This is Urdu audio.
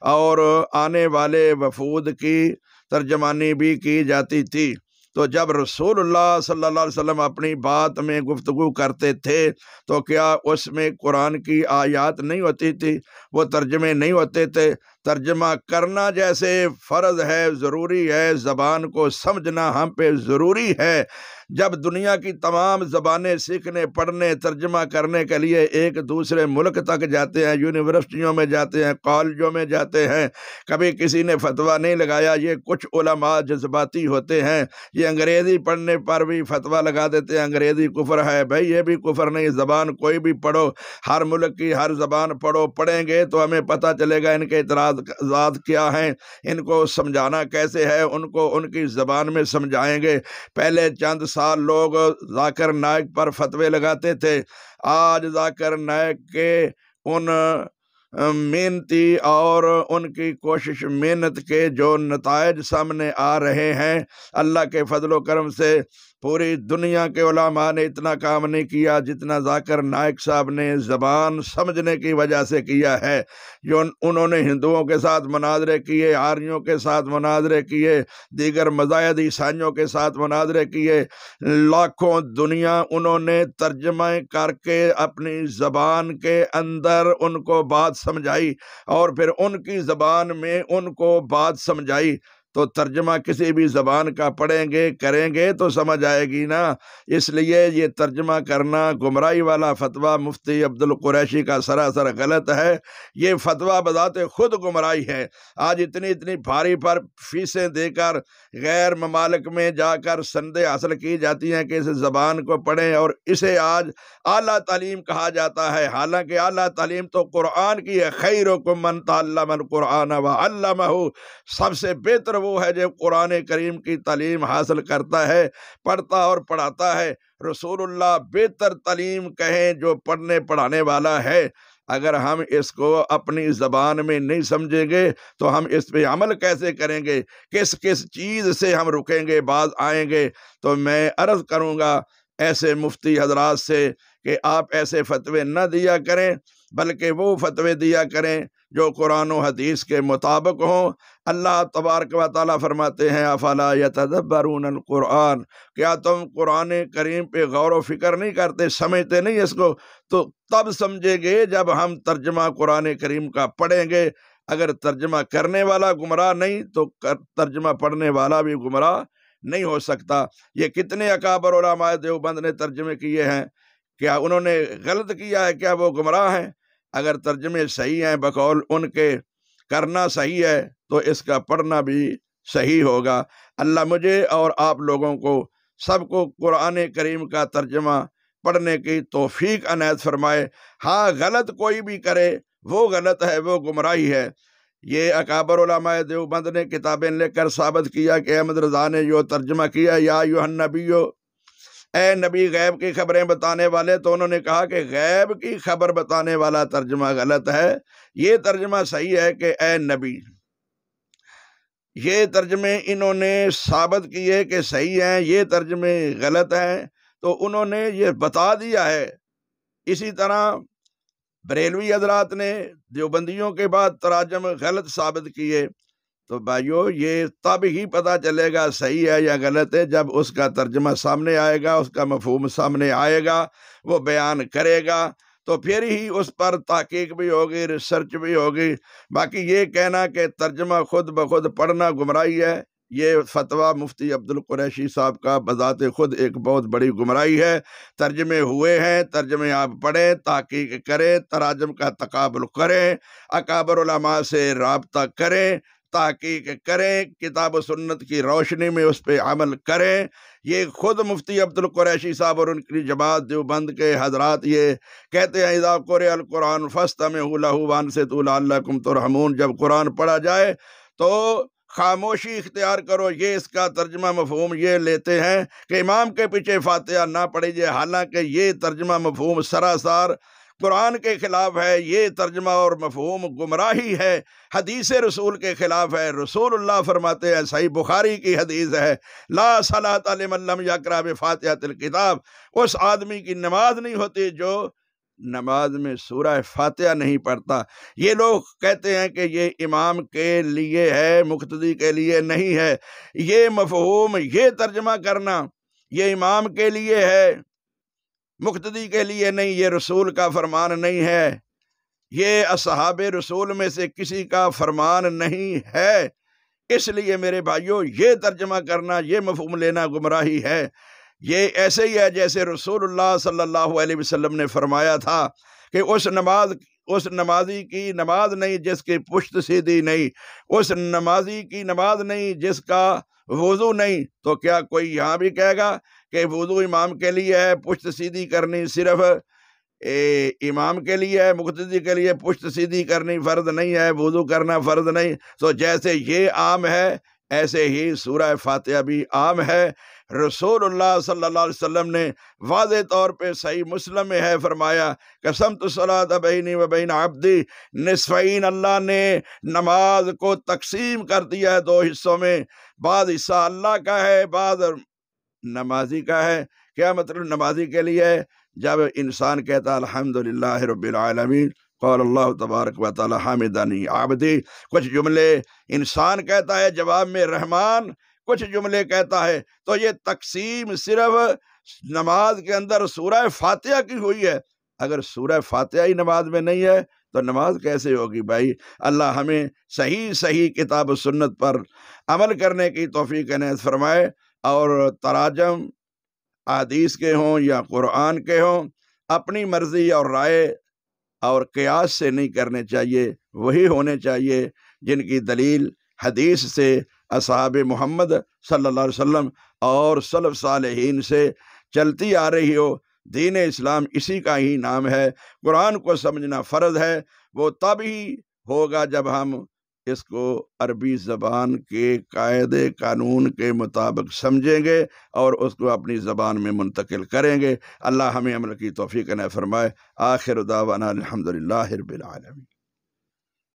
اور آنے والے وفود کی ترجمانی بھی کی جاتی تھی۔ تو جب رسول اللہ صلی اللہ علیہ وسلم اپنی بات میں گفتگو کرتے تھے تو کیا اس میں قرآن کی آیات نہیں ہوتی تھی؟ وہ ترجمے نہیں ہوتے تھے؟ ترجمہ کرنا جیسے فرض ہے، ضروری ہے، زبان کو سمجھنا ہم پہ ضروری ہے۔ جب دنیا کی تمام زبانیں سیکھنے، پڑھنے، ترجمہ کرنے کے لیے ایک دوسرے ملک تک جاتے ہیں، یونیورسٹیوں میں جاتے ہیں، کالجوں میں جاتے ہیں، کبھی کسی نے فتویٰ نہیں لگایا۔ یہ کچھ علماء جذباتی ہوتے ہیں، یہ انگریزی پڑھنے پر بھی فتویٰ لگا دیتے ہیں، انگریزی کفر ہے۔ بھائی یہ بھی کفر نہیں، زبان کوئی بھی پڑھو، ہر ملک کی ہر زبان پڑھو، پڑھیں گے تو ہمیں پتہ چلے گا ان کے اعتراضات کیا ہیں، ان کو سمجھانا کیسے ہے، ان کو ان کی زبان میں سمجھائیں گے۔ پہلے چند سال لوگ ذاکر نائک پر فتوے لگاتے تھے، آج ذاکر نائک کے ان محنتی اور ان کی کوشش محنت کے جو نتائج سامنے آ رہے ہیں، اللہ کے فضل و کرم سے پوری دنیا کے علماء نے اتنا کام نہیں کیا جتنا ذاکر نائک صاحب نے زبان سمجھنے کی وجہ سے کیا ہے۔ جو انہوں نے ہندوؤں کے ساتھ مناظرے کیے، آریوں کے ساتھ مناظرے کیے، دیگر مذاہب عیسائیوں کے ساتھ مناظرے کیے، لاکھوں دنیا انہوں نے ترجمہ کر کے اپنی زبان کے اندر ان کو بات سمجھائی اور پھر ان کی زبان میں ان کو بات سمجھائی۔ تو ترجمہ کسی بھی زبان کا پڑھیں گے، کریں گے تو سمجھ آئے گی نا۔ اس لیے یہ ترجمہ کرنا گمراہی والا فتویٰ مفتی عبد القریشی کا سراسر غلط ہے۔ یہ فتویٰ بذات خود گمراہی ہے۔ آج اتنی بھاری پر فیسیں دے کر غیر ممالک میں جا کر سندیں حاصل کی جاتی ہیں کہ اس زبان کو پڑھیں، اور اسے آج اعلیٰ تعلیم کہا جاتا ہے، حالانکہ اعلیٰ تعلیم تو قرآن کی ہے۔ خیرکم من تعلم القرآن وعلمہ، سب سے بہتر وہ ہے جو قرآن کریم کی تعلیم حاصل کرتا ہے، پڑھتا اور پڑھاتا ہے۔ رسول اللہ بہتر تعلیم کہیں جو پڑھنے پڑھانے والا ہے۔ اگر ہم اس کو اپنی زبان میں نہیں سمجھیں گے تو ہم اس پہ عمل کیسے کریں گے؟ کس چیز سے ہم رکیں گے، باز آئیں گے؟ تو میں عرض کروں گا ایسے مفتی حضرات سے کہ آپ ایسے فتوے نہ دیا کریں، بلکہ وہ فتوے دیا کریں جو قرآن و حدیث کے مطابق ہوں۔ اللہ تبارک و تعالیٰ فرماتے ہیں افلا یتدبرون القرآن، کیا تم قرآن کریم پہ غور و فکر نہیں کرتے، سمجھتے نہیں اس کو؟ تو تب سمجھیں گے جب ہم ترجمہ قرآن کریم کا پڑھیں گے۔ اگر ترجمہ کرنے والا گمراہ نہیں تو ترجمہ پڑھنے والا بھی گمراہ نہیں ہو سکتا۔ یہ کتنے اکابر علماء دیوبند نے ترجمے کیے ہیں، کیا انہوں نے غلط کیا ہے؟ کیا وہ گمراہ ہیں؟ اگر ترجمے صحیح ہیں، بقول ان کے کرنا صحیح ہے، تو اس کا پڑھنا بھی صحیح ہوگا۔ اللہ مجھے اور آپ لوگوں کو سب کو قرآن کریم کا ترجمہ پڑھنے کی توفیق عنایت فرمائے۔ ہاں، غلط کوئی بھی کرے وہ غلط ہے، وہ گمراہی ہے۔ یہ اکابر علماء دیوبند نے کتابیں لکھ کر ثابت کیا کہ احمد رضا نے جو ترجمہ کیا یا ایھا النبیو، اے نبی غیب کی خبریں بتانے والے، تو انہوں نے کہا کہ غیب کی خبر بتانے والا ترجمہ غلط ہے۔ یہ ترجمہ صحیح ہے کہ اے نبی۔ یہ ترجمے انہوں نے ثابت کیے کہ صحیح ہیں، یہ ترجمے غلط ہیں، تو انہوں نے یہ بتا دیا ہے۔ اسی طرح بریلوی حضرات نے دیوبندیوں کے بعد تراجم غلط ثابت کیے۔ تو بھائیو، یہ تب ہی پتہ چلے گا صحیح ہے یا غلط ہے جب اس کا ترجمہ سامنے آئے گا، اس کا مفہوم سامنے آئے گا، وہ بیان کرے گا، تو پھر ہی اس پر تحقیق بھی ہوگی، ریسرچ بھی ہوگی۔ باقی یہ کہنا کہ ترجمہ خود بخود پڑھنا گمراہی ہے، یہ فتویٰ مفتی عبد القریشی صاحب کا بذات خود ایک بہت بڑی گمراہی ہے۔ ترجمے ہوئے ہیں، ترجمے آپ پڑھیں، تحقیق کریں، تراجم کا تقابل کریں، اکابر علماء سے رابطہ کریں، تحقیق کریں، کتاب و سنت کی روشنی میں اس پہ عمل کریں۔ یہ خود مفتی عبد القریشی صاحب اور ان کی جماعت دیوبند کے حضرات یہ کہتے ہیں اذا قرئ القرآن فاستمعوا لہ وانصتوا لعلکم ترحمون، جب قرآن پڑھا جائے تو خاموشی اختیار کرو۔ یہ اس کا ترجمہ مفہوم یہ لیتے ہیں کہ امام کے پیچھے فاتحہ نہ پڑھی جائے، حالانکہ یہ ترجمہ مفہوم سراسر قرآن کے خلاف ہے۔ یہ ترجمہ اور مفہوم گمراہی ہے، حدیث رسول کے خلاف ہے۔ رسول اللہ فرماتے ہیں، صحیح بخاری کی حدیث ہے، لا صلاۃ لمن لم یقرأ بفاتحۃ الکتاب، اس آدمی کی نماز نہیں ہوتی جو نماز میں سورہ فاتحہ نہیں پڑھتا۔ یہ لوگ کہتے ہیں کہ یہ امام کے لیے ہے، مقتدی کے لیے نہیں ہے۔ یہ مفہوم، یہ ترجمہ کرنا یہ امام کے لیے ہے، مقتدی کے لیے نہیں، یہ رسول کا فرمان نہیں ہے، یہ اصحاب رسول میں سے کسی کا فرمان نہیں ہے۔ اس لیے میرے بھائیوں، یہ ترجمہ کرنا، یہ مفہوم لینا گمراہی ہے۔ یہ ایسے ہی ہے جیسے رسول اللہ صلی اللہ علیہ وسلم نے فرمایا تھا کہ اس نمازی کی نماز نہیں جس کی پشت سیدھی نہیں، اس نمازی کی نماز نہیں جس کا وضو نہیں۔ تو کیا کوئی یہاں بھی کہے گا کہ وضو امام کے لیے ہے، پشت سیدھی کرنی صرف امام کے لیے ہے، مقتدی کے لیے پشت سیدھی کرنی فرض نہیں ہے، وضو کرنا فرض نہیں؟ تو جیسے یہ عام ہے ایسے ہی سورہ فاتحہ بھی عام ہے۔ رسول اللہ صلی اللہ علیہ وسلم نے واضح طور پہ صحیح مسلم میں ہے فرمایا، قسمت الصلاۃ بینی و بین عبدی نصفین، اللہ نے نماز کو تقسیم کر دیا ہے دو حصوں میں، بعض حصہ اللہ کا ہے، بعض نمازی کا ہے۔ کیا مطلب نمازی کے لیے ہے؟ جب انسان کہتا الحمدللہ رب العالمین، قال اللہ تبارک و تعالی حامدنی عبدی، کچھ جملے انسان کہتا ہے جواب میں رحمان، کچھ جملے کہتا ہے، تو یہ تقسیم صرف نماز کے اندر سورہ فاتحہ کی ہوئی ہے۔ اگر سورہ فاتحہ ہی نماز میں نہیں ہے تو نماز کیسے ہوگی بھائی؟ اللہ ہمیں صحیح کتاب و سنت پر عمل کرنے کی توفیق عنایت فرمائے، اور تراجم حدیث کے ہوں یا قرآن کے ہوں، اپنی مرضی اور رائے اور قیاس سے نہیں کرنے چاہیے، وہی ہونے چاہیے جن کی دلیل حدیث سے، اصحاب محمد صلی اللہ علیہ وسلم اور سلف صالحین سے چلتی آ رہی ہو۔ دین اسلام اسی کا ہی نام ہے۔ قرآن کو سمجھنا فرض ہے، وہ تب ہی ہوگا جب ہم اس کو عربی زبان کے قاعدے قانون کے مطابق سمجھیں گے اور اس کو اپنی زبان میں منتقل کریں گے۔ اللہ ہمیں عمل کی توفیق عنایت فرمائے۔ آخر دعوانا الحمدللہ رب العالمین۔